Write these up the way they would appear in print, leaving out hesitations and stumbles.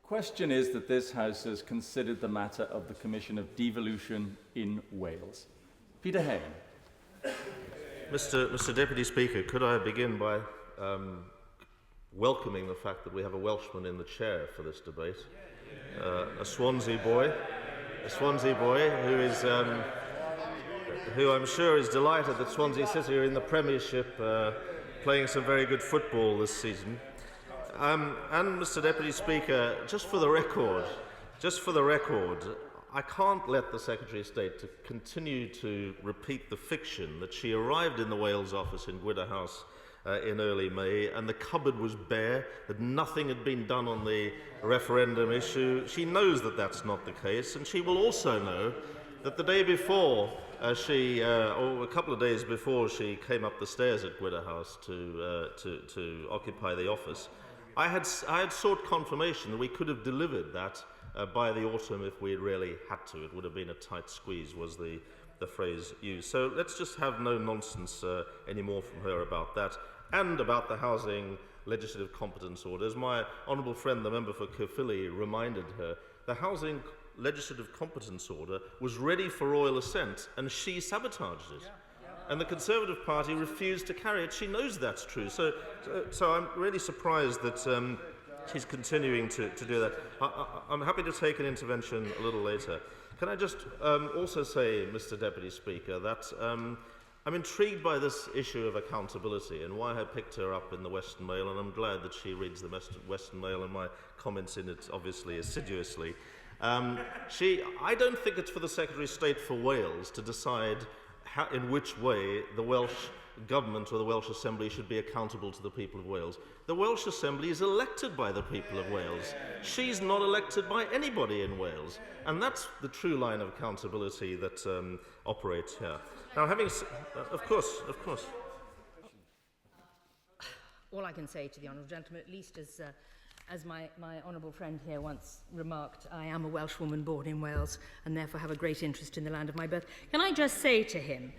Question is that this House has considered the matter of the Commission of Devolution in Wales. Peter Hain. Mr. Deputy Speaker, could I begin by welcoming the fact that we have a Welshman in the chair for this debate, a Swansea boy who I'm sure is delighted that Swansea City are in the Premiership, playing some very good football this season. And Mr. Deputy Speaker, just for the record, I can't let the Secretary of State to continue to repeat the fiction that she arrived in the Wales office in Gwydder House in early May and the cupboard was bare, that nothing had been done on the referendum issue. She knows that that's not the case, and she will also know that the day before or a couple of days before she came up the stairs at Gwydder House to occupy the office, I had sought confirmation that we could have delivered that by the autumn if we really had to. It would have been a tight squeeze, was the phrase used. So let's just have no nonsense anymore from her about that, and about the Housing Legislative Competence Order. As my honourable friend, the member for Caerphilly, reminded her, the Housing Legislative Competence Order was ready for royal assent, and she sabotaged it. And the Conservative Party refused to carry it. She knows that's true. So I'm really surprised that she's continuing to do that. I'm happy to take an intervention a little later. Can I just also say, Mr. Deputy Speaker, that I'm intrigued by this issue of accountability and why I picked her up in the Western Mail, and I'm glad that she reads the Western Mail and my comments in it, obviously, assiduously. I don't think it's for the Secretary of State for Wales to decide in which way the Welsh Government or the Welsh Assembly should be accountable to the people of Wales. The Welsh Assembly is elected by the people of Wales. She's not elected by anybody in Wales. And that's the true line of accountability that operates here. Now, of course. All I can say to the honourable gentleman, at least as my honourable friend here once remarked, I am a Welshwoman born in Wales and therefore have a great interest in the land of my birth. Can I just say to him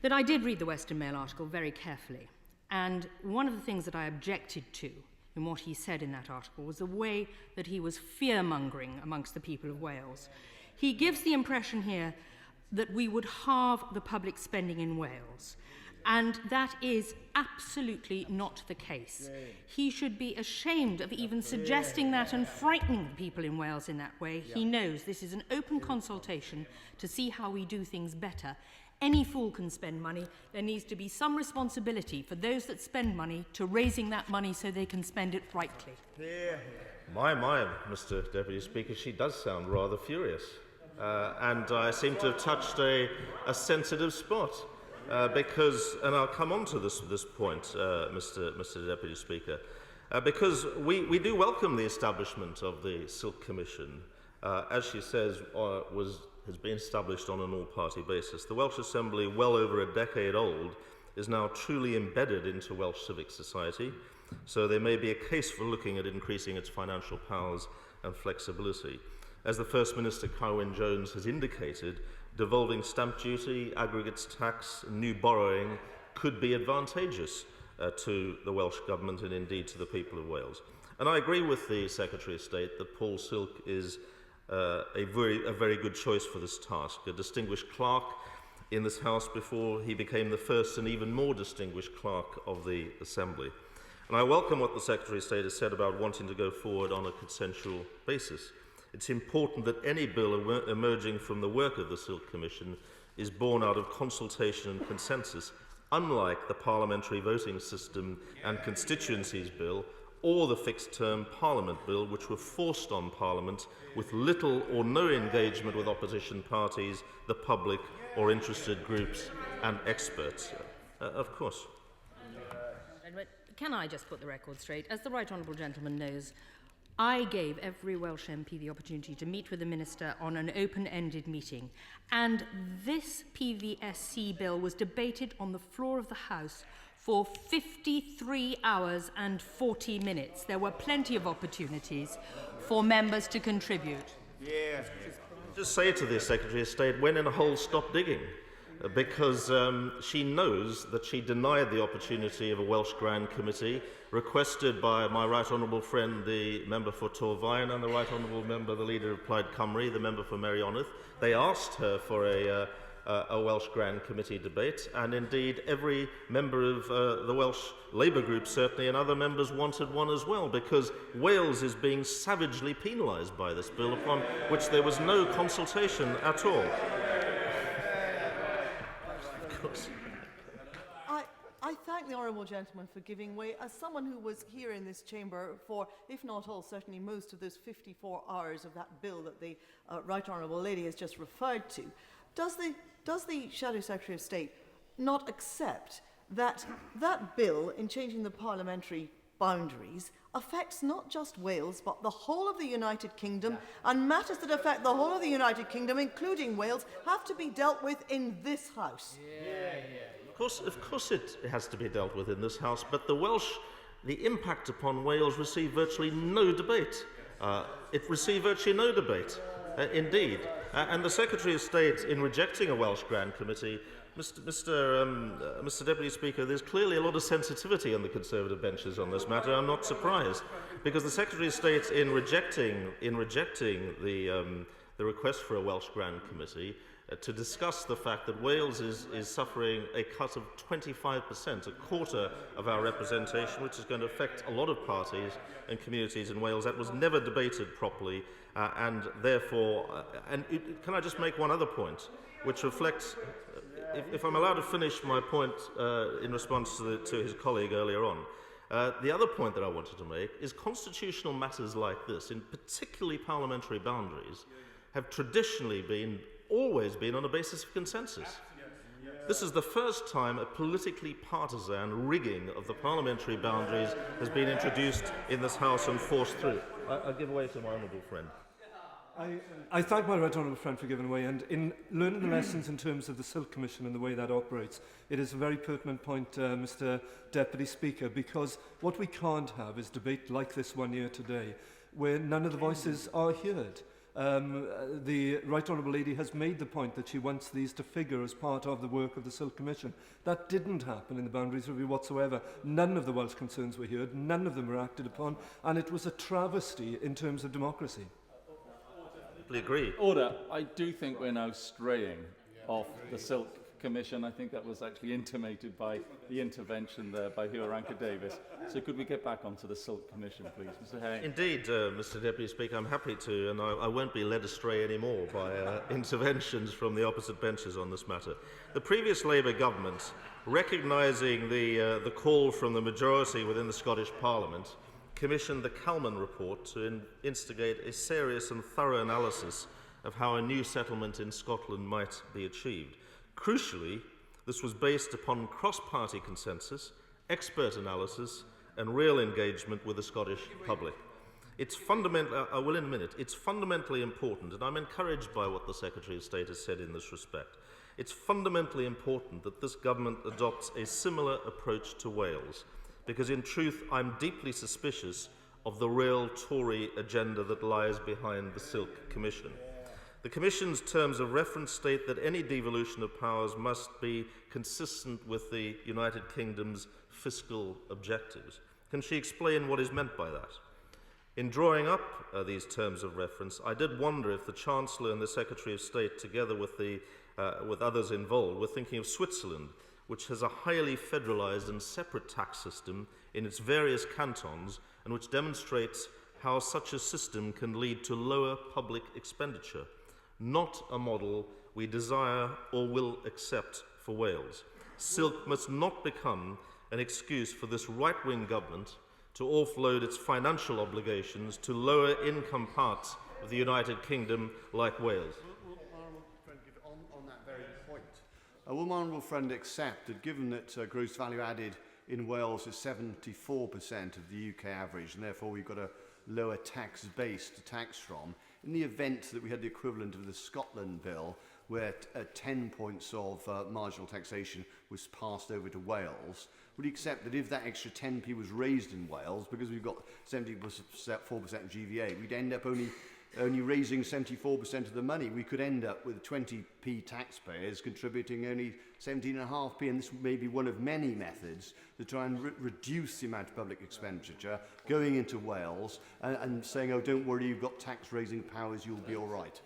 that I did read the Western Mail article very carefully, and one of the things that I objected to in what he said in that article was the way that he was fear-mongering amongst the people of Wales. He gives the impression here that we would halve the public spending in Wales, and that is absolutely not the case. He should be ashamed of even suggesting that and frightening the people in Wales in that way. He knows this is an open consultation to see how we do things better. Any fool can spend money. There needs to be some responsibility for those that spend money to raising that money so they can spend it rightly. My, Mr. Deputy Speaker, she does sound rather furious. And I seem to have touched a sensitive spot. Because, and I'll come on to this point, Mr. Deputy Speaker, because we do welcome the establishment of the Silk Commission, as she says, has been established on an all-party basis. The Welsh Assembly, well over a decade old, is now truly embedded into Welsh civic society, so there may be a case for looking at increasing its financial powers and flexibility. As the First Minister, Carwyn Jones, has indicated, devolving stamp duty, aggregates tax, and new borrowing could be advantageous to the Welsh Government and indeed to the people of Wales. And I agree with the Secretary of State that Paul Silk is a very good choice for this task, a distinguished clerk in this House before he became the first and even more distinguished clerk of the Assembly. And I welcome what the Secretary of State has said about wanting to go forward on a consensual basis. It's important that any bill emerging from the work of the Silk Commission is born out of consultation and consensus, unlike the parliamentary voting system and constituencies bill or the fixed-term Parliament bill, which were forced on Parliament with little or no engagement with opposition parties, the public, or interested groups and experts. Of course. Can I just put the record straight? As the right honourable gentleman knows, I gave every Welsh MP the opportunity to meet with the Minister on an open-ended meeting, and this PVSC bill was debated on the floor of the House for 53 hours and 40 minutes. There were plenty of opportunities for members to contribute. Just say to the Secretary of State, when in a hole, stop digging. because she knows that she denied the opportunity of a Welsh Grand Committee requested by my right honourable friend, the member for Torfaen, and the right honourable member, the leader of Plaid Cymru, the member for Meirionydd. They asked her for a Welsh Grand Committee debate, and indeed every member of the Welsh Labour group certainly and other members wanted one as well, because Wales is being savagely penalised by this bill upon which there was no consultation at all. Of course. I thank the honourable gentleman for giving way. As someone who was here in this chamber for, if not all, certainly most of those 54 hours of that bill that the right honourable lady has just referred to, does the Shadow Secretary of State not accept that that bill, in changing the parliamentary boundaries, affects not just Wales but the whole of the United Kingdom, and matters that affect the whole of the United Kingdom, including Wales, have to be dealt with in this House? Of course it has to be dealt with in this House, but the impact upon Wales received virtually no debate. It received virtually no debate, indeed. And the Secretary of State, in rejecting a Welsh Grand Committee, Mr. Deputy Speaker, there's clearly a lot of sensitivity on the Conservative benches on this matter. I'm not surprised, because the Secretary of State, in rejecting the request for a Welsh Grand Committee, to discuss the fact that Wales is suffering a cut of 25%, a quarter of our representation, which is going to affect a lot of parties and communities in Wales. That was never debated properly, and therefore, can I just make one other point, which reflects, if I'm allowed to finish my point in response to his colleague earlier on, the other point that I wanted to make is constitutional matters like this, in particularly parliamentary boundaries, have traditionally always been on a basis of consensus. This is the first time a politically partisan rigging of the parliamentary boundaries has been introduced in this House and forced through. I'll give way to my honourable friend. I thank my right honourable friend for giving way, and in learning the lessons in terms of the Silk Commission and the way that operates, it is a very pertinent point, Mr. Deputy Speaker, because what we can't have is debate like this one here today, where none of the voices are heard. The Right Honourable Lady has made the point that she wants these to figure as part of the work of the Silk Commission. That didn't happen in the Boundaries Review whatsoever. None of the Welsh concerns were heard, none of them were acted upon, and it was a travesty in terms of democracy. Agree. Order. I do think we're now straying off the Silk Commission. I think that was actually intimated by the intervention there by Hugh Ranker-Davies. So could we get back onto the Silk Commission, please? Mr. Hay. Indeed, Mr. Deputy Speaker, I'm happy to, and I won't be led astray anymore by interventions from the opposite benches on this matter. The previous Labour government, recognising the call from the majority within the Scottish Parliament, commissioned the Calman report to instigate a serious and thorough analysis of how a new settlement in Scotland might be achieved. Crucially, this was based upon cross-party consensus, expert analysis, and real engagement with the Scottish public. It's I will in a minute. It's fundamentally important, and I'm encouraged by what the Secretary of State has said in this respect. It's fundamentally important that this government adopts a similar approach to Wales, because in truth, I'm deeply suspicious of the real Tory agenda that lies behind the Silk Commission. The Commission's terms of reference state that any devolution of powers must be consistent with the United Kingdom's fiscal objectives. Can she explain what is meant by that? In drawing up these terms of reference, I did wonder if the Chancellor and the Secretary of State, together with others involved, were thinking of Switzerland, which has a highly federalised and separate tax system in its various cantons, and which demonstrates how such a system can lead to lower public expenditure. Not a model we desire or will accept for Wales. Silk must not become an excuse for this right-wing government to offload its financial obligations to lower-income parts of the United Kingdom like Wales. On that very point, will my honourable friend accept that given that gross value added in Wales is 74% of the UK average, and therefore we've got a lower tax base to tax from, in the event that we had the equivalent of the Scotland bill, where 10 points of marginal taxation was passed over to Wales, would you accept that if that extra 10p was raised in Wales, because we've got 74% GVA, we'd end up only only raising 74% of the money. We could end up with 20p taxpayers contributing only 17.5p, and this may be one of many methods to try and reduce the amount of public expenditure going into Wales and saying, oh, don't worry, you've got tax-raising powers, you'll be all right.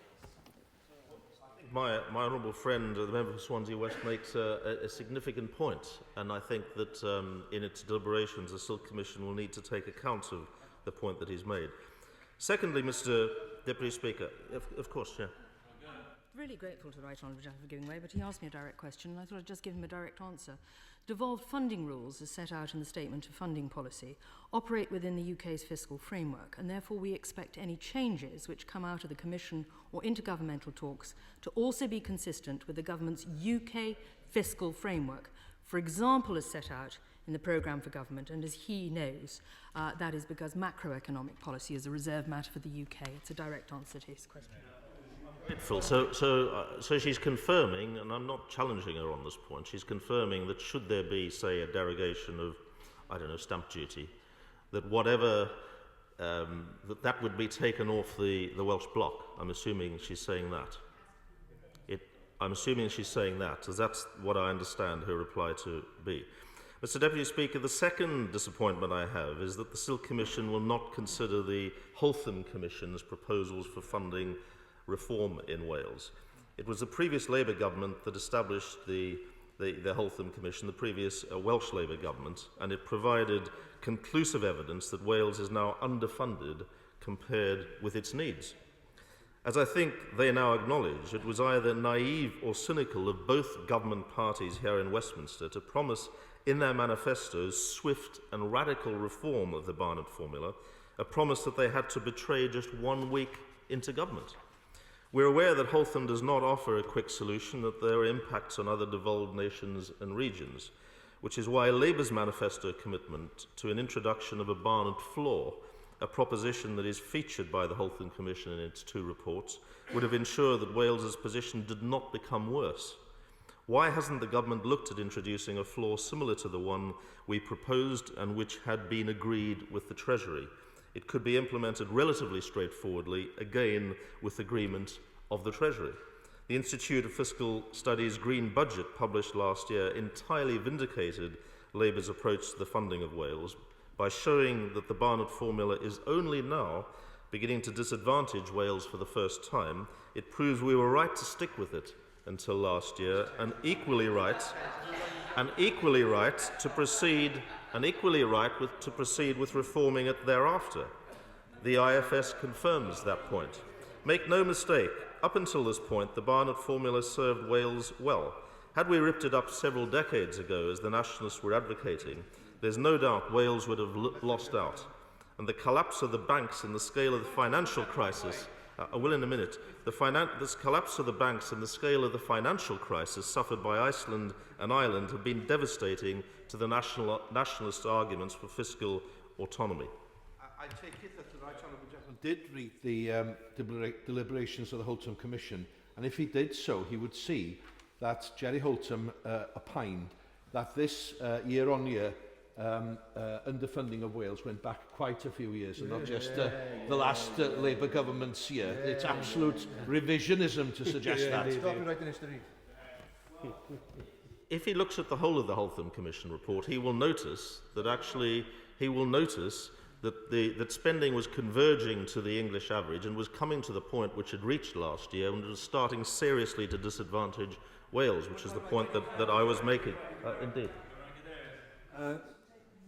My honourable friend, the member for Swansea West, makes a significant point, and I think that in its deliberations the Silk Commission will need to take account of the point that he's made. Secondly, Mr Deputy Speaker, of course, yeah. Really grateful to the Right Honourable Gentleman for giving way, but he asked me a direct question and I thought I'd just give him a direct answer. Devolved funding rules, as set out in the Statement of Funding Policy, operate within the UK's fiscal framework, and therefore we expect any changes which come out of the Commission or intergovernmental talks to also be consistent with the Government's UK fiscal framework, for example as set out in the Programme for Government, and as he knows, that is because macroeconomic policy is a reserved matter for the UK. It's a direct answer to his question. So she's confirming, and I'm not challenging her on this point, she's confirming that should there be, say, a derogation of, I don't know, stamp duty, that whatever, that would be taken off the Welsh block. I'm assuming she's saying that. I'm assuming she's saying that, as that's what I understand her reply to be. Mr Deputy Speaker, the second disappointment I have is that the Silk Commission will not consider the Holtham Commission's proposals for funding reform in Wales. It was the previous Labour government that established the Holtham Commission, the previous Welsh Labour government, and it provided conclusive evidence that Wales is now underfunded compared with its needs. As I think they now acknowledge, it was either naive or cynical of both government parties here in Westminster to promise in their manifestos swift and radical reform of the Barnett formula, a promise that they had to betray just 1 week into government. We're aware that Holtham does not offer a quick solution, that there are impacts on other devolved nations and regions, which is why Labour's manifesto commitment to an introduction of a Barnett floor, a proposition that is featured by the Holtham Commission in its 2 reports, would have ensured that Wales's position did not become worse. Why hasn't the government looked at introducing a floor similar to the one we proposed and which had been agreed with the Treasury? It could be implemented relatively straightforwardly, again with agreement of the Treasury. The Institute of Fiscal Studies' Green Budget, published last year, entirely vindicated Labour's approach to the funding of Wales by showing that the Barnett formula is only now beginning to disadvantage Wales for the first time. It proves we were right to stick with it until last year, and equally right to proceed with reforming it thereafter. The IFS confirms that point. Make no mistake, up until this point, the Barnett formula served Wales well. Had we ripped it up several decades ago, as the Nationalists were advocating, there's no doubt Wales would have lost out. And the collapse of the banks and the scale of the financial crisis, this collapse of the banks and the scale of the financial crisis suffered by Iceland and Ireland have been devastating to the nationalist arguments for fiscal autonomy. I take it that the Right Honourable Gentleman did read the deliberations of the Holtham Commission, and if he did so, he would see that Jerry Holtham opined that this year-on-year underfunding of Wales went back quite a few years, and not just the last Labour government's year. It's absolute revisionism to suggest that. If he looks at the whole of the Holtham Commission report, he will notice that that spending was converging to the English average and was coming to the point which it reached last year and was starting seriously to disadvantage Wales, which is the point that I was making. Indeed.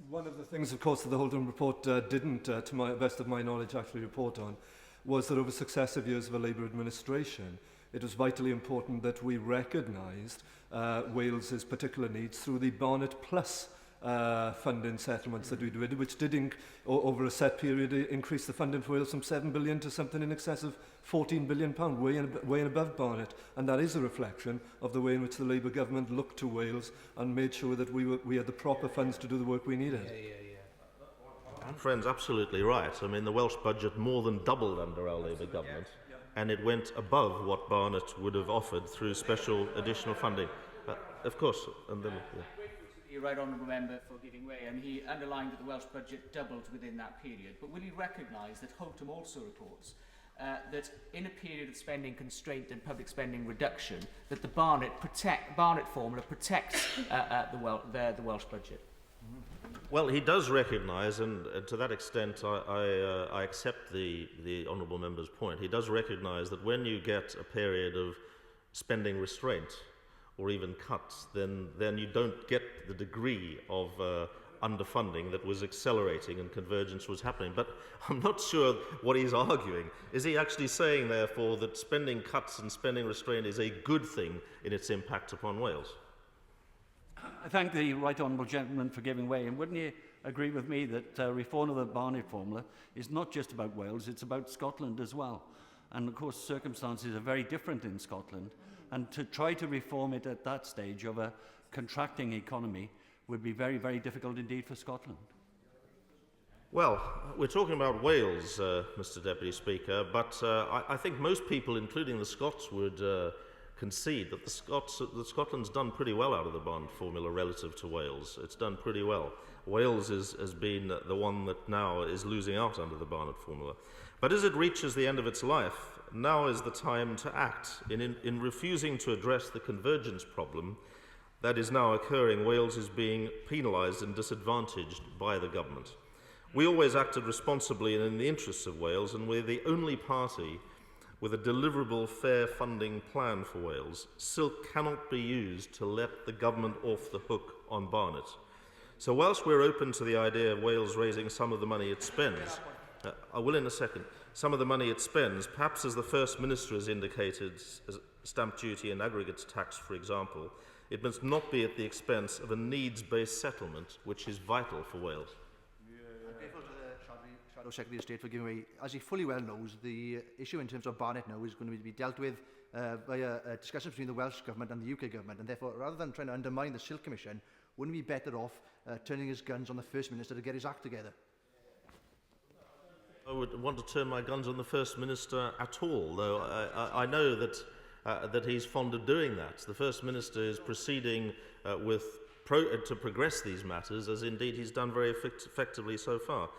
One of the things, of course, that the Holden report didn't, to my best of my knowledge, actually report on, was that over successive years of a Labour administration, it was vitally important that we recognised Wales's particular needs through the Barnett Plus funding settlements that we did, which did, over a set period, increase the funding for Wales from 7 billion to something in excess of £14 billion, way and above Barnett. And that is a reflection of the way in which the Labour government looked to Wales and made sure that we had the proper funds to do the work we needed. Friends, absolutely right. I mean, the Welsh budget more than doubled under our Labour government, and it went above what Barnett would have offered through special additional funding. Of course, and then... Yeah. The Right Honourable Member for giving way, and he underlined that the Welsh budget doubled within that period. But will he recognise that Holtham also reports that in a period of spending constraint and public spending reduction, that the Barnett formula protects the Welsh budget? Well, he does recognise, and to that extent I accept the honourable member's point, he does recognise that when you get a period of spending restraint or even cuts, then you don't get the degree of underfunding that was accelerating and convergence was happening. But I'm not sure what he's arguing. Is he actually saying, therefore, that spending cuts and spending restraint is a good thing in its impact upon Wales? I thank the right honourable gentleman for giving way, and wouldn't you agree with me that reform of the Barnett formula is not just about Wales, it's about Scotland as well. And of course circumstances are very different in Scotland, and to try to reform it at that stage of a contracting economy would be very, very difficult indeed for Scotland. Well, we're talking about Wales, Mr. Deputy Speaker, but I think most people, including the Scots, would concede that Scotland's done pretty well out of the Barnett formula relative to Wales. It's done pretty well. Wales has been the one that now is losing out under the Barnett formula. But as it reaches the end of its life, now is the time to act. In refusing to address the convergence problem that is now occurring, Wales is being penalised and disadvantaged by the government. We always acted responsibly and in the interests of Wales, and we're the only party with a deliverable fair funding plan for Wales. Silk cannot be used to let the government off the hook on Barnett. So whilst we're open to the idea of Wales raising some of the money it spends, I will in a second, some of the money it spends, perhaps as the First Minister has indicated, as stamp duty and aggregates tax, for example, it must not be at the expense of a needs-based settlement, which is vital for Wales. I'm grateful to the Shadow Secretary of State for giving me, as he fully well knows, the issue in terms of Barnett now is going to be dealt with via discussions between the Welsh Government and the UK Government, and therefore, rather than trying to undermine the Silk Commission, wouldn't he be better off turning his guns on the First Minister to get his act together? I would want to turn my guns on the First Minister at all, though I know that that he's fond of doing that. The First Minister is proceeding to progress these matters, as indeed he's done very effectively so far.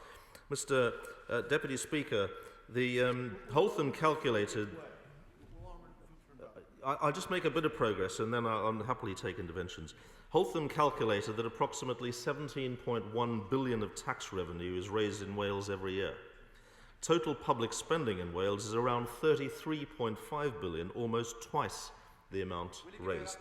Mr. Deputy Speaker, the Holtham calculated... I'll just make a bit of progress and then I'll happily take interventions. Holtham calculated that approximately 17.1 billion of tax revenue is raised in Wales every year. Total public spending in Wales is around 33.5 billion, almost twice the amount raised.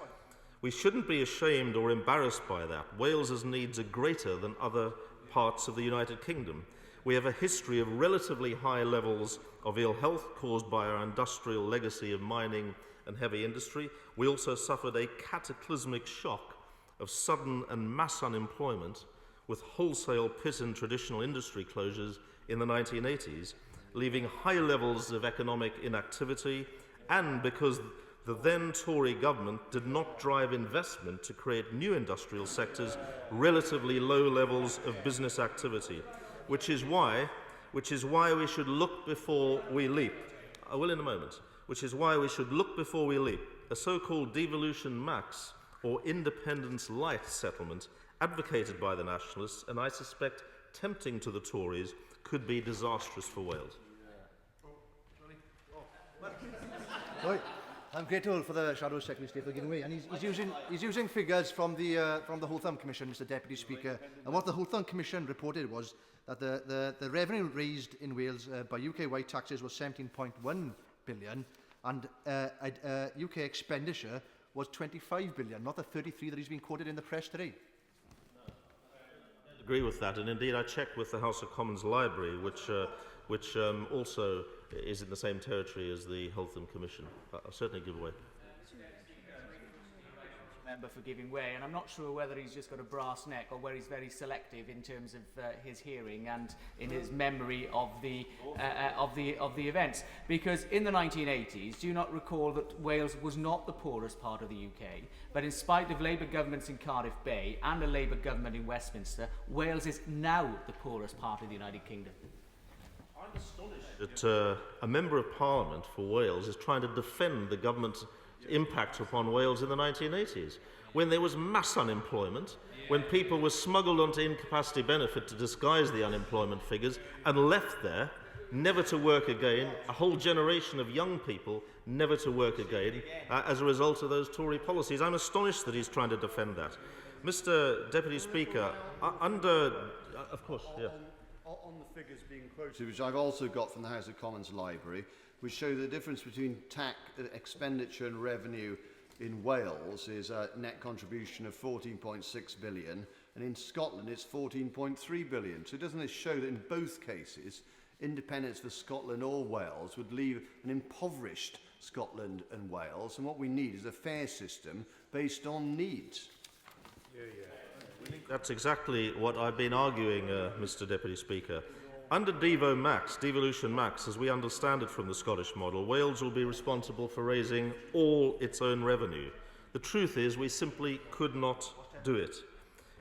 We shouldn't be ashamed or embarrassed by that. Wales's needs are greater than other parts of the United Kingdom. We have a history of relatively high levels of ill health caused by our industrial legacy of mining and heavy industry. We also suffered a cataclysmic shock of sudden and mass unemployment with wholesale pit and traditional industry closures in the 1980s, leaving high levels of economic inactivity, and because the then Tory government did not drive investment to create new industrial sectors, relatively low levels of business activity, which is why we should look before we leap. I will in a moment. Which is why we should look before we leap. A so-called devolution max or independence light settlement advocated by the Nationalists, and I suspect tempting to the Tories, could be disastrous for Wales. Right. I'm grateful for the Shadow Secretary of State for giving way, and he's using figures from the Holtham Commission, Mr. Deputy Speaker. And what the Holtham Commission reported was that the revenue raised in Wales by UK-wide taxes was 17.1 billion, and UK expenditure was 25 billion, not the 33 that he's been quoted in the press today. I agree with that, and indeed I checked with the House of Commons Library, which also is in the same territory as the Holtham Commission. I'll certainly give way. Member for giving way, and I'm not sure whether he's just got a brass neck or whether he's very selective in terms of his hearing and in his memory of the events. Because in the 1980s, do you not recall that Wales was not the poorest part of the UK, but in spite of Labour governments in Cardiff Bay and a Labour government in Westminster, Wales is now the poorest part of the United Kingdom. I'm astonished that a Member of Parliament for Wales is trying to defend the government's impact upon Wales in the 1980s, when there was mass unemployment, when people were smuggled onto incapacity benefit to disguise the unemployment figures and left there never to work again, a whole generation of young people never to work again as a result of those Tory policies. I'm astonished that he's trying to defend that. Mr. Deputy Speaker, of course, yeah. On the figures being quoted, which I've also got from the House of Commons Library, which show the difference between tax expenditure and revenue in Wales is a net contribution of 14.6 billion, and in Scotland it's 14.3 billion. So doesn't this show that in both cases, independence for Scotland or Wales would leave an impoverished Scotland and Wales, and what we need is a fair system based on needs? That's exactly what I've been arguing, Mr. Deputy Speaker. Under Devolution Max, as we understand it from the Scottish model, Wales will be responsible for raising all its own revenue. The truth is we simply could not do it.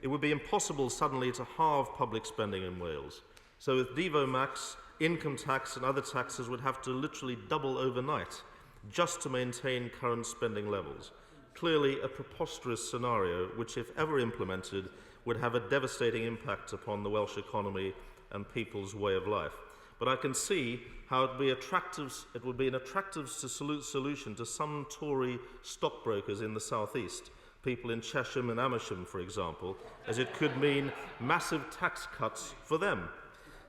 It would be impossible suddenly to halve public spending in Wales. So with Devo Max, income tax and other taxes would have to literally double overnight just to maintain current spending levels. Clearly a preposterous scenario which, if ever implemented, would have a devastating impact upon the Welsh economy and people's way of life. But I can see how it would be an attractive solution to some Tory stockbrokers in the southeast, people in Chesham and Amersham, for example, as it could mean massive tax cuts for them.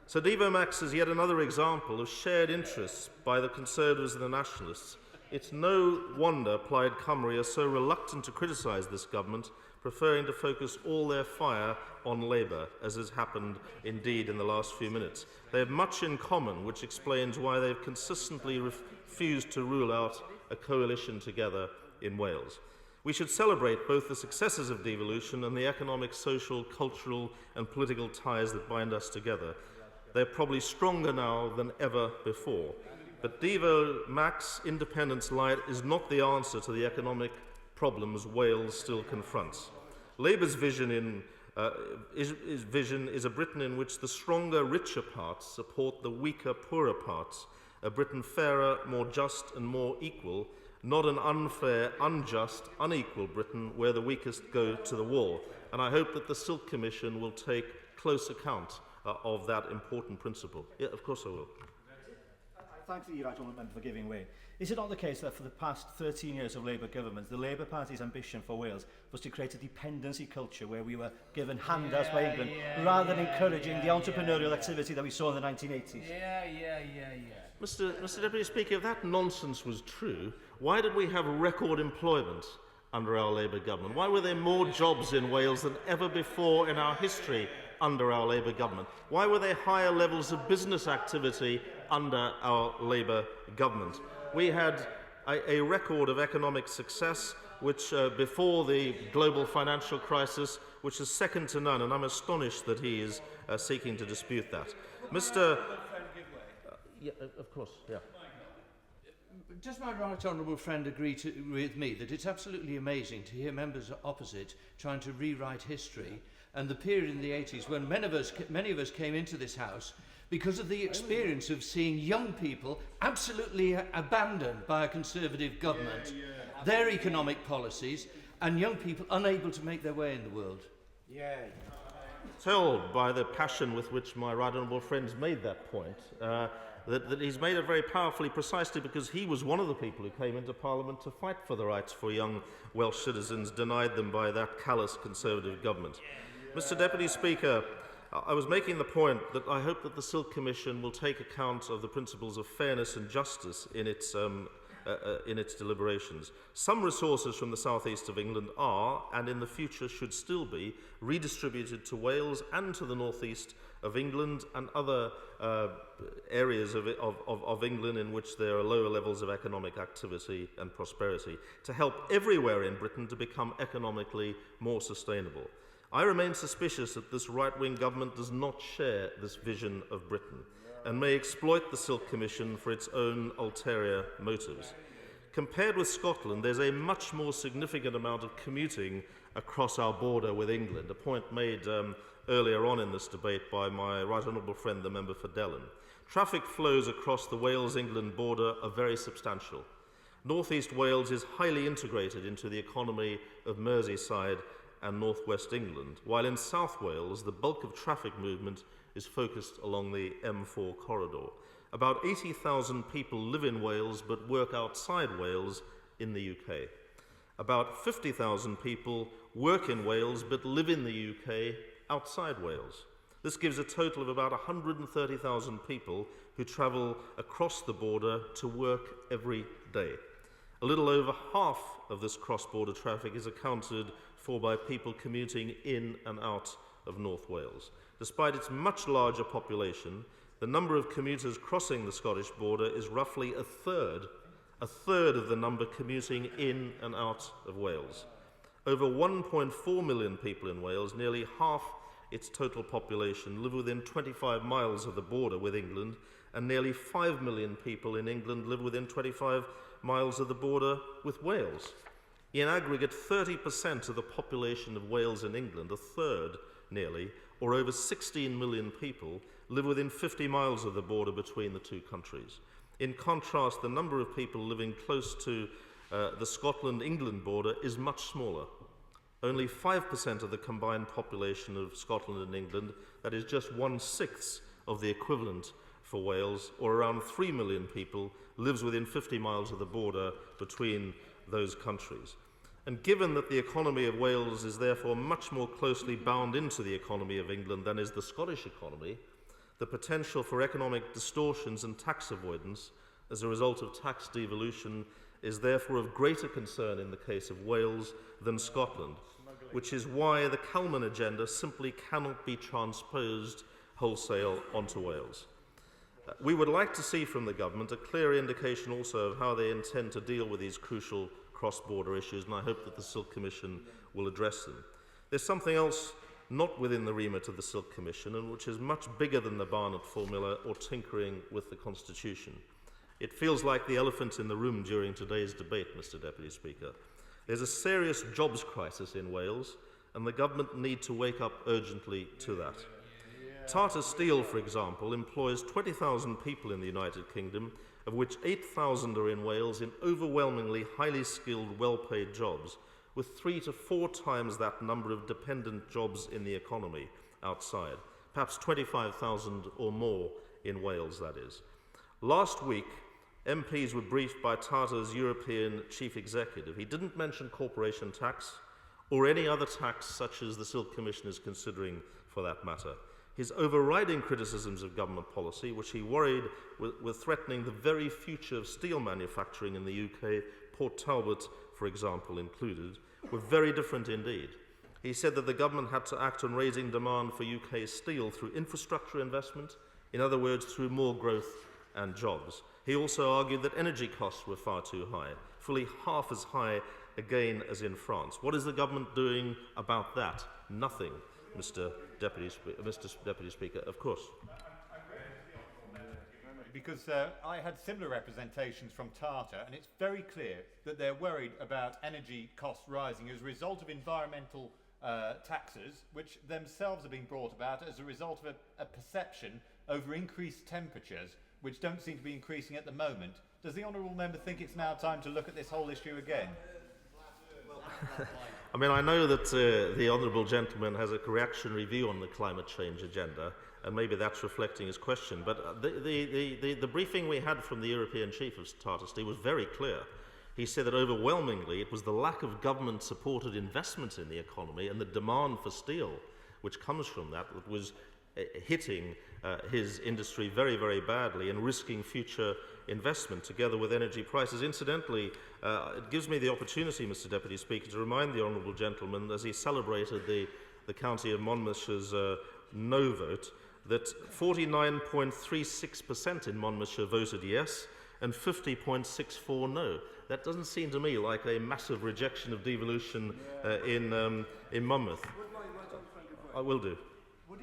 So Devo Max is yet another example of shared interests by the Conservatives and the Nationalists. It's no wonder Plaid Cymru are so reluctant to criticise this government, preferring to focus all their fire on Labour, as has happened indeed in the last few minutes. They have much in common, which explains why they've consistently refused to rule out a coalition together in Wales. We should celebrate both the successes of devolution and the economic, social, cultural and political ties that bind us together. They're probably stronger now than ever before. But Devo Max Independence Light is not the answer to the economic problems Wales still confronts. Labour's vision is a Britain in which the stronger, richer parts support the weaker, poorer parts, a Britain fairer, more just and more equal, not an unfair, unjust, unequal Britain where the weakest go to the wall. And I hope that the Silk Commission will take close account of that important principle. Yeah, of course I will. Thank the Right Honourable Member for giving way. Is it not the case that for the past 13 years of Labour government, the Labour Party's ambition for Wales was to create a dependency culture where we were given handouts by England rather than encouraging the entrepreneurial activity that we saw in the 1980s? Mr. Deputy Speaker, if that nonsense was true, why did we have record employment under our Labour government? Why were there more jobs in Wales than ever before in our history under our Labour government? Why were there higher levels of business activity under our Labour government? We had a record of economic success which, before the global financial crisis, which is second to none, and I'm astonished that he is seeking to dispute that. Yeah, of course, yeah. Does my right honourable friend agree with me that it's absolutely amazing to hear members opposite trying to rewrite history and the period in the 80s when many of us came into this house because of the experience of seeing young people absolutely abandoned by a Conservative government, their economic policies, and young people unable to make their way in the world? Told by the passion with which my right honourable friends made that point, that he's made it very powerfully precisely because he was one of the people who came into Parliament to fight for the rights for young Welsh citizens denied them by that callous Conservative government. Mr. Deputy Speaker, I was making the point that I hope that the Silk Commission will take account of the principles of fairness and justice in its deliberations. Some resources from the southeast of England are, and in the future should still be, redistributed to Wales and to the northeast of England and other areas of England in which there are lower levels of economic activity and prosperity, to help everywhere in Britain to become economically more sustainable. I remain suspicious that this right-wing government does not share this vision of Britain and may exploit the Silk Commission for its own ulterior motives. Compared with Scotland, there's a much more significant amount of commuting across our border with England, a point made earlier on in this debate by my right honourable friend, the member for Delon. Traffic flows across the Wales-England border are very substantial. North East Wales is highly integrated into the economy of Merseyside and North West England, while in South Wales the bulk of traffic movement is focused along the M4 corridor. About 80,000 people live in Wales but work outside Wales in the UK. About 50,000 people work in Wales but live in the UK outside Wales. This gives a total of about 130,000 people who travel across the border to work every day. A little over half of this cross-border traffic is accounted for by people commuting in and out of North Wales. Despite its much larger population, the number of commuters crossing the Scottish border is roughly a third of the number commuting in and out of Wales. Over 1.4 million people in Wales, nearly half its total population, live within 25 miles of the border with England, and nearly 5 million people in England live within 25 miles of the border with Wales. In aggregate, 30% of the population of Wales and England, a third nearly, or over 16 million people, live within 50 miles of the border between the two countries. In contrast, the number of people living close to the Scotland-England border is much smaller. Only 5% of the combined population of Scotland and England, that is just 1/6 of the equivalent for Wales, or around 3 million people, lives within 50 miles of the border between those countries. And given that the economy of Wales is therefore much more closely bound into the economy of England than is the Scottish economy, the potential for economic distortions and tax avoidance as a result of tax devolution is therefore of greater concern in the case of Wales than Scotland, which is why the Calman agenda simply cannot be transposed wholesale onto Wales. We would like to see from the government a clear indication also of how they intend to deal with these crucial cross-border issues, and I hope that the Silk Commission will address them. There's something else not within the remit of the Silk Commission, and which is much bigger than the Barnett formula or tinkering with the Constitution. It feels like the elephant in the room during today's debate, Mr. Deputy Speaker. There's a serious jobs crisis in Wales, and the government need to wake up urgently to that. Tata Steel, for example, employs 20,000 people in the United Kingdom, of which 8,000 are in Wales in overwhelmingly highly skilled, well-paid jobs, with 3 to 4 times that number of dependent jobs in the economy outside, perhaps 25,000 or more in Wales, that is. Last week, MPs were briefed by Tata's European chief executive. He didn't mention corporation tax or any other tax such as the Silk Commission is considering for that matter. His overriding criticisms of government policy, which he worried were threatening the very future of steel manufacturing in the UK, Port Talbot, for example, included, were very different indeed. He said that the government had to act on raising demand for UK steel through infrastructure investment, in other words, through more growth and jobs. He also argued that energy costs were far too high, fully half as high again as in France. What is the government doing about that? Nothing, Mr. Deputy Speaker, of course. Because I had similar representations from Tata, and it's very clear that they're worried about energy costs rising as a result of environmental taxes, which themselves are being brought about as a result of a perception over increased temperatures, which don't seem to be increasing at the moment. Does the honourable member think it's now time to look at this whole issue again? I mean, I know that the honourable gentleman has a reactionary view on the climate change agenda, and maybe that's reflecting his question, but the briefing we had from the European chief of Tata Steel was very clear. He said that overwhelmingly it was the lack of government-supported investment in the economy and the demand for steel, which comes from that was hitting his industry very, very badly and risking future investment together with energy prices. Incidentally, it gives me the opportunity, Mr. Deputy Speaker, to remind the honourable gentleman, as he celebrated the county of Monmouthshire's no vote, that 49.36% in Monmouthshire voted yes and 50.64% no. That doesn't seem to me like a massive rejection of devolution in Monmouth. I will do. Would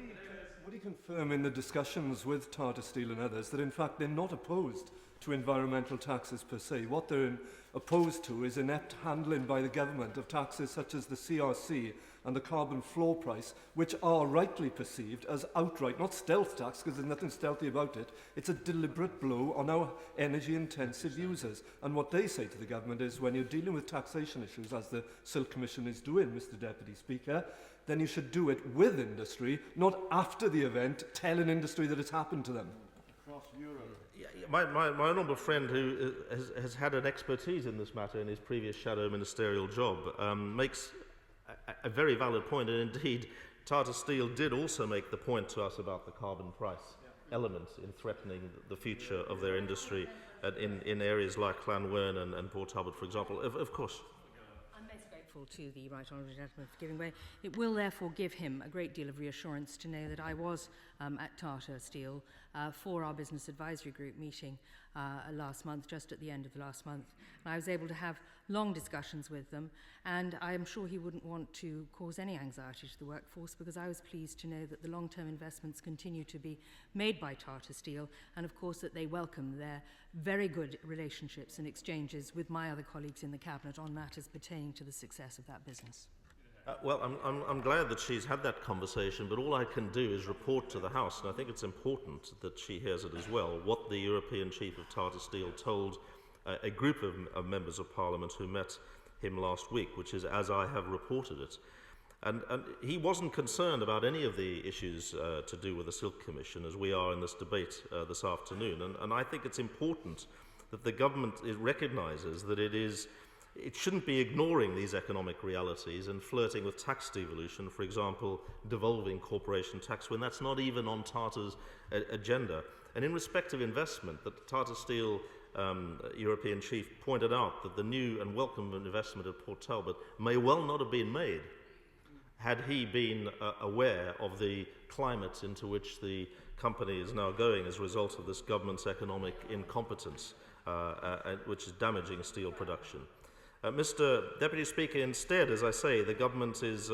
he confirm in the discussions with Tata Steel and others that in fact they're not opposed to environmental taxes per se? What they're opposed to is inept handling by the government of taxes such as the CRC and the carbon floor price, which are rightly perceived as outright, not stealth tax, because there's nothing stealthy about it. It's a deliberate blow on our energy-intensive users. And what they say to the government is, when you're dealing with taxation issues, as the Silk Commission is doing, Mr. Deputy Speaker, then you should do it with industry, not after the event, telling industry that it's happened to them. Across Europe. my honourable friend, who has had an expertise in this matter in his previous shadow ministerial job, makes a very valid point, and indeed Tata Steel did also make the point to us about the carbon price element in threatening the future of their industry in areas like Llanwern and Port Talbot, for example. Of course. I'm most grateful to the Right Honourable Gentleman for giving way. It will therefore give him a great deal of reassurance to know that I was at Tata Steel for our Business Advisory Group meeting last month, just at the end of the last month. And I was able to have long discussions with them, and I am sure he wouldn't want to cause any anxiety to the workforce, because I was pleased to know that the long-term investments continue to be made by Tata Steel, and of course that they welcome their very good relationships and exchanges with my other colleagues in the Cabinet on matters pertaining to the success of that business. Well, I'm glad that she's had that conversation, but all I can do is report to the House, and I think it's important that she hears it as well, what the European Chief of Tata Steel told a group of members of Parliament who met him last week, which is as I have reported it. And he wasn't concerned about any of the issues to do with the Silk Commission, as we are in this debate this afternoon. And I think it's important that the government recognises that it shouldn't be ignoring these economic realities and flirting with tax devolution, for example, devolving corporation tax, when that's not even on Tata's agenda. And in respect of investment, the Tata Steel European chief pointed out that the new and welcome investment at Port Talbot may well not have been made had he been aware of the climate into which the company is now going as a result of this government's economic incompetence, which is damaging steel production. Mr. Deputy Speaker, instead, as I say, the government is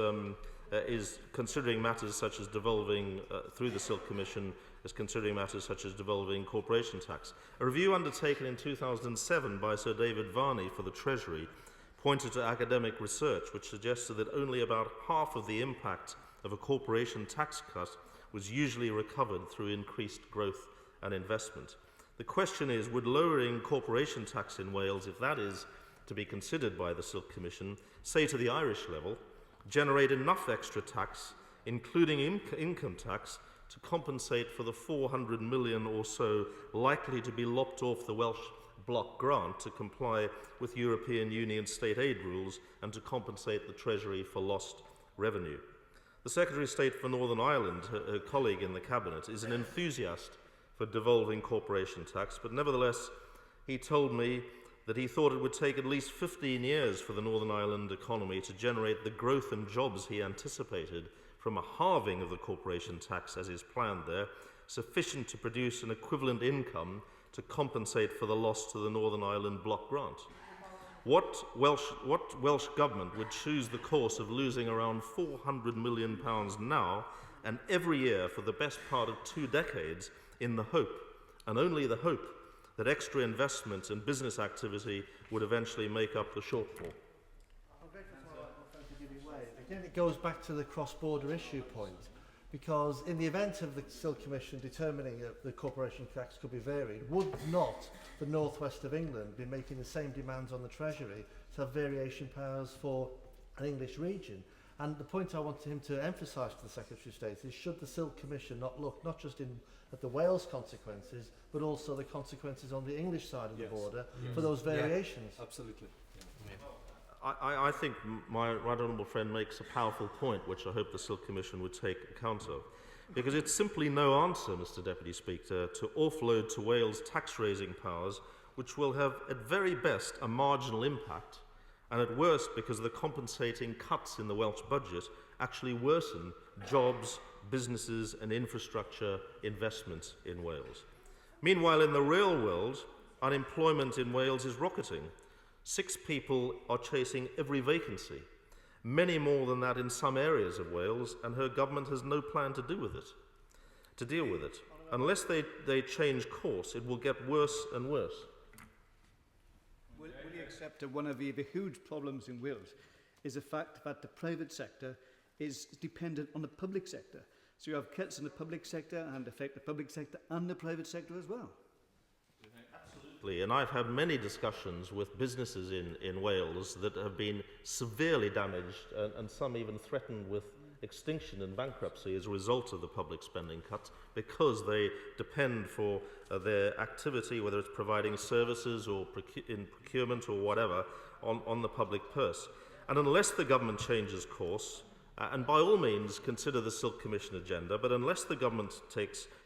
considering matters such as devolving, through the Silk Commission, is considering matters such as devolving corporation tax. A review undertaken in 2007 by Sir David Varney for the Treasury pointed to academic research which suggested that only about half of the impact of a corporation tax cut was usually recovered through increased growth and investment. The question is, would lowering corporation tax in Wales, if that is to be considered by the Silk Commission, say to the Irish level, generate enough extra tax, including income tax, to compensate for the 400 million or so likely to be lopped off the Welsh block grant to comply with European Union state aid rules and to compensate the Treasury for lost revenue? The Secretary of State for Northern Ireland, her colleague in the Cabinet, is an enthusiast for devolving corporation tax, but nevertheless he told me that he thought it would take at least 15 years for the Northern Ireland economy to generate the growth and jobs he anticipated from a halving of the corporation tax as is planned there, sufficient to produce an equivalent income to compensate for the loss to the Northern Ireland block grant. What Welsh government would choose the course of losing around £400 million now and every year for the best part of 2 decades in the hope, and only the hope, that extra investment and business activity would eventually make up the shortfall? Again, it goes back to the cross-border issue point, because in the event of the Silk Commission determining that the corporation tax could be varied, would not the northwest of England be making the same demands on the Treasury to have variation powers for an English region? And the point I want him to emphasise to the Secretary of State is, should the Silk Commission not look not just at the Wales consequences, but also the consequences on the English side of the border for those variations? Yeah, absolutely. I think my right honourable friend makes a powerful point, which I hope the Silk Commission would take account of, because it's simply no answer, Mr. Deputy Speaker, to offload to Wales tax-raising powers, which will have at very best a marginal impact, and at worst, because of the compensating cuts in the Welsh budget, actually worsen jobs, businesses and infrastructure investment in Wales. Meanwhile, in the real world, unemployment in Wales is rocketing. 6 people are chasing every vacancy, many more than that in some areas of Wales, and her government has no plan to deal with it. Unless they change course, it will get worse and worse. Will you accept that one of the huge problems in Wales is the fact that the private sector is dependent on the public sector? So you have cuts in the public sector and affect the public sector and the private sector as well. Absolutely, and I've had many discussions with businesses in Wales that have been severely damaged and some even threatened with extinction and bankruptcy as a result of the public spending cuts, because they depend for their activity, whether it's providing services or in procurement or whatever, on the public purse. And unless the government changes course, and by all means consider the Silk Commission agenda, but unless the government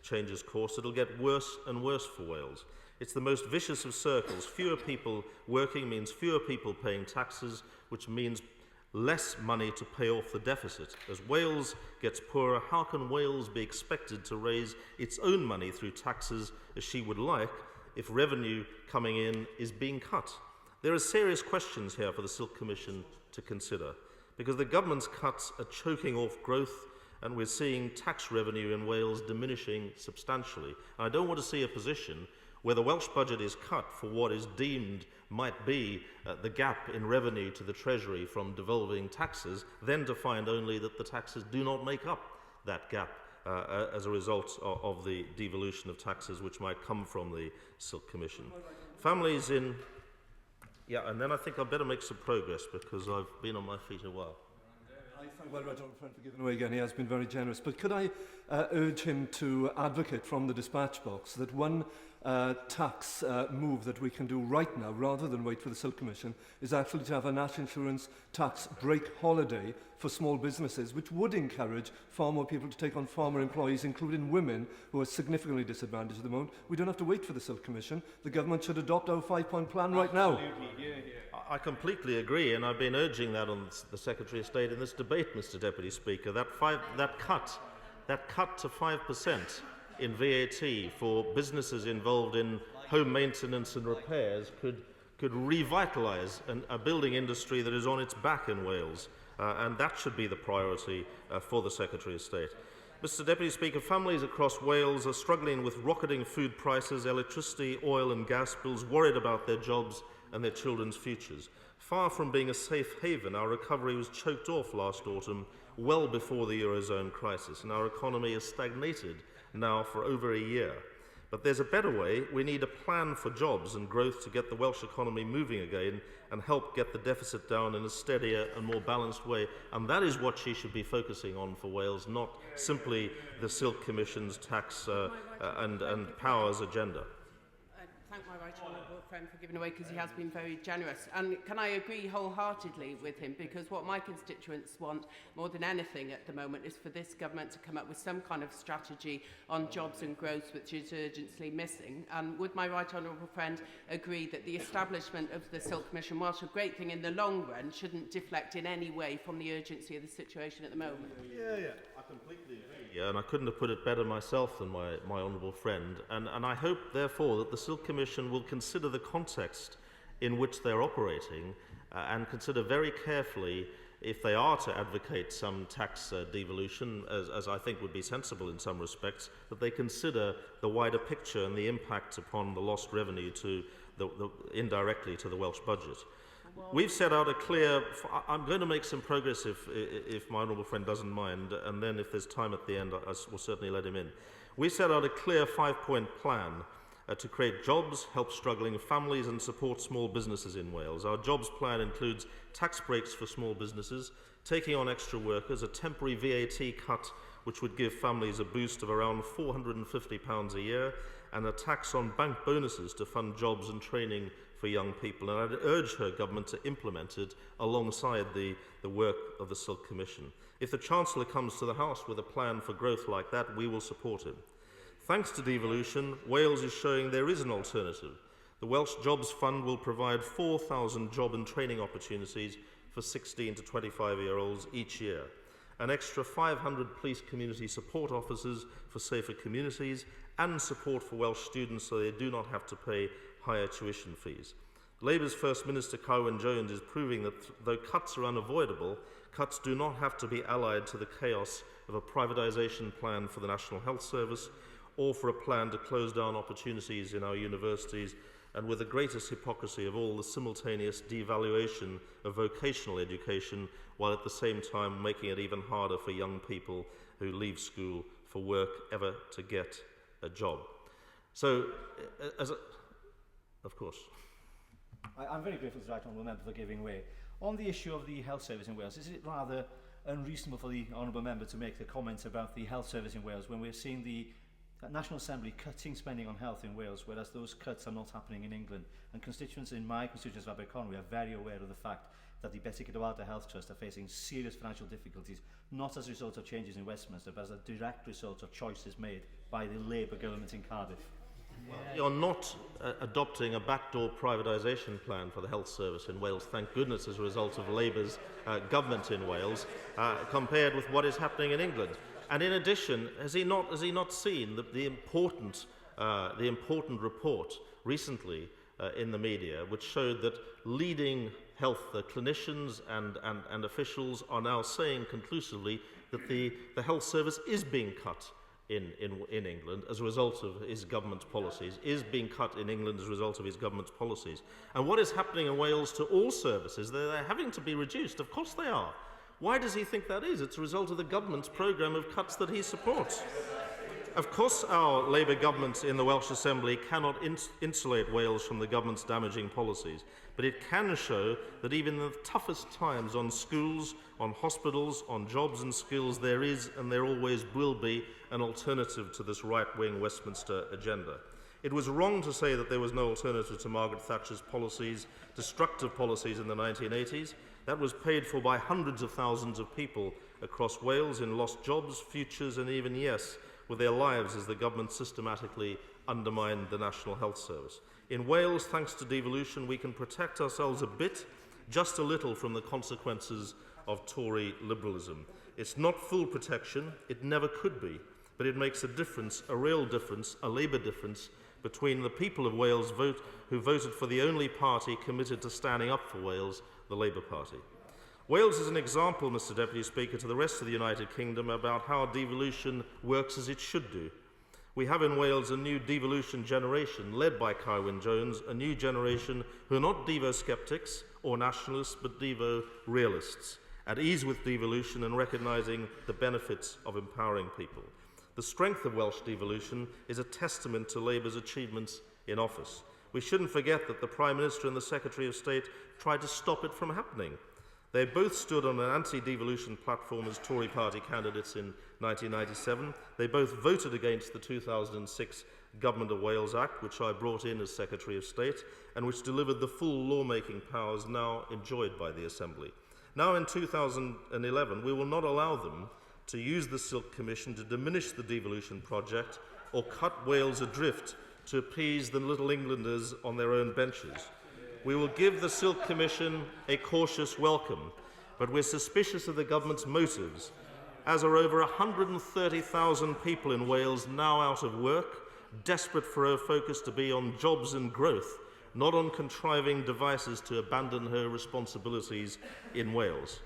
changes course, it'll get worse and worse for Wales. It's the most vicious of circles. Fewer people working means fewer people paying taxes, which means less money to pay off the deficit. As Wales gets poorer, how can Wales be expected to raise its own money through taxes as she would like if revenue coming in is being cut? There are serious questions here for the Silk Commission to consider, because the government's cuts are choking off growth, and we're seeing tax revenue in Wales diminishing substantially. And I don't want to see a position where the Welsh budget is cut for what is deemed might be the gap in revenue to the Treasury from devolving taxes, then to find only that the taxes do not make up that gap as a result of the devolution of taxes which might come from the Silk Commission. Families in... Yeah, and then I think I'd better make some progress because I've been on my feet a while. I thank my right honourable friend for giving away again. He has been very generous. But could I urge him to advocate from the dispatch box that one tax move that we can do right now, rather than wait for the Silk Commission, is actually to have a national insurance tax break holiday for small businesses, which would encourage far more people to take on far more employees, including women, who are significantly disadvantaged at the moment. We don't have to wait for the Silk Commission. The government should adopt our 5-point plan right now. I completely agree, and I've been urging that on the Secretary of State in this debate, Mr. Deputy Speaker. That cut to 5% in VAT for businesses involved in home maintenance and repairs could revitalise a building industry that is on its back in Wales, and that should be the priority for the Secretary of State. Mr. Deputy Speaker, families across Wales are struggling with rocketing food prices, electricity, oil and gas bills, worried about their jobs and their children's futures. Far from being a safe haven, our recovery was choked off last autumn, well before the Eurozone crisis, and our economy has stagnated now for over a year. But there's a better way. We need a plan for jobs and growth to get the Welsh economy moving again and help get the deficit down in a steadier and more balanced way. And that is what she should be focusing on for Wales, not simply the Silk Commission's tax and powers agenda. Thank my right honourable friend for giving away, because he has been very generous. And can I agree wholeheartedly with him, because what my constituents want more than anything at the moment is for this government to come up with some kind of strategy on jobs and growth, which is urgently missing. And would my right honourable friend agree that the establishment of the Silk Commission, whilst a great thing in the long run, shouldn't deflect in any way from the urgency of the situation at the moment? Yeah, I completely agree. Yeah, and I couldn't have put it better myself than my honourable friend. And I hope, therefore, that the Silk Commission will consider the context in which they're operating and consider very carefully, if they are to advocate some tax devolution, as I think would be sensible in some respects, that they consider the wider picture and the impact upon the lost revenue to indirectly to the Welsh budget. We've set out a clear... I'm going to make some progress if my honourable friend doesn't mind, and then if there's time at the end, I will certainly let him in. We set out a clear 5-point plan to create jobs, help struggling families and support small businesses in Wales. Our jobs plan includes tax breaks for small businesses, taking on extra workers, a temporary VAT cut which would give families a boost of around £450 a year, and a tax on bank bonuses to fund jobs and training for young people. And I'd urge her government to implement it alongside the work of the Silk Commission. If the Chancellor comes to the House with a plan for growth like that, we will support him. Thanks to devolution, Wales is showing there is an alternative. The Welsh Jobs Fund will provide 4,000 job and training opportunities for 16 to 25-year-olds each year, an extra 500 police community support officers for safer communities, and support for Welsh students so they do not have to pay higher tuition fees. Labour's First Minister Carwyn Jones is proving that though cuts are unavoidable, cuts do not have to be allied to the chaos of a privatisation plan for the National Health Service or for a plan to close down opportunities in our universities, and with the greatest hypocrisy of all, the simultaneous devaluation of vocational education, while at the same time making it even harder for young people who leave school for work ever to get a job. So, of course. I'm very grateful to the right honourable member for giving way. On the issue of the health service in Wales, is it rather unreasonable for the honourable member to make the comments about the health service in Wales when we're seeing the National Assembly cutting spending on health in Wales, whereas those cuts are not happening in England. And constituents in my constituents of Aberconwy are very aware of the fact that the Betty Cadwaladr Health Trust are facing serious financial difficulties, not as a result of changes in Westminster, but as a direct result of choices made by the Labour government in Cardiff. You're not adopting a backdoor privatisation plan for the health service in Wales, thank goodness, as a result of Labour's government in Wales, compared with what is happening in England. And in addition, has he not seen the important report recently in the media, which showed that leading health clinicians and officials are now saying conclusively that the health service is being cut in England as a result of his government's policies, And what is happening in Wales to all services? They're having to be reduced. Of course they are. Why does he think that is? It's a result of the government's programme of cuts that he supports. Of course, our Labour government in the Welsh Assembly cannot insulate Wales from the government's damaging policies, but it can show that even in the toughest times on schools, on hospitals, on jobs and skills, there is and there always will be an alternative to this right-wing Westminster agenda. It was wrong to say that there was no alternative to Margaret Thatcher's policies, destructive policies in the 1980s. That was paid for by hundreds of thousands of people across Wales in lost jobs, futures and even, yes, with their lives as the government systematically undermined the National Health Service. In Wales, thanks to devolution, we can protect ourselves a bit, just a little, from the consequences of Tory liberalism. It's not full protection, it never could be, but it makes a difference, a real difference, a Labour difference, between the people of Wales who voted for the only party committed to standing up for Wales, the Labour Party. Wales is an example, Mr Deputy Speaker, to the rest of the United Kingdom about how devolution works as it should do. We have in Wales a new devolution generation led by Cywin Jones, a new generation who are not Devo-sceptics or nationalists, but Devo-realists, at ease with devolution and recognising the benefits of empowering people. The strength of Welsh devolution is a testament to Labour's achievements in office. We shouldn't forget that the Prime Minister and the Secretary of State tried to stop it from happening. They both stood on an anti-devolution platform as Tory party candidates in 1997. They both voted against the 2006 Government of Wales Act, which I brought in as Secretary of State, and which delivered the full lawmaking powers now enjoyed by the Assembly. Now in 2011, we will not allow them to use the Silk Commission to diminish the devolution project or cut Wales adrift to appease the Little Englanders on their own benches. We will give the Silk Commission a cautious welcome, but we're suspicious of the government's motives, as are over 130,000 people in Wales now out of work, desperate for her focus to be on jobs and growth, not on contriving devices to abandon her responsibilities in Wales.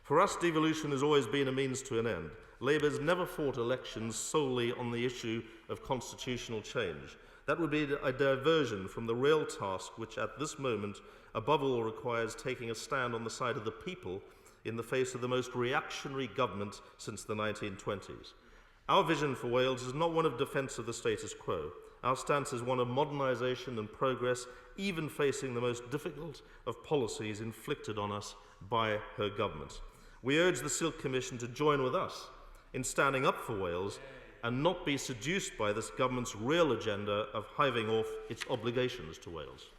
For us, devolution has always been a means to an end. Labour's never fought elections solely on the issue of constitutional change. That would be a diversion from the real task which at this moment, above all, requires taking a stand on the side of the people in the face of the most reactionary government since the 1920s. Our vision for Wales is not one of defence of the status quo. Our stance is one of modernisation and progress, even facing the most difficult of policies inflicted on us by her government. We urge the Silk Commission to join with us in standing up for Wales and not be seduced by this government's real agenda of hiving off its obligations to Wales.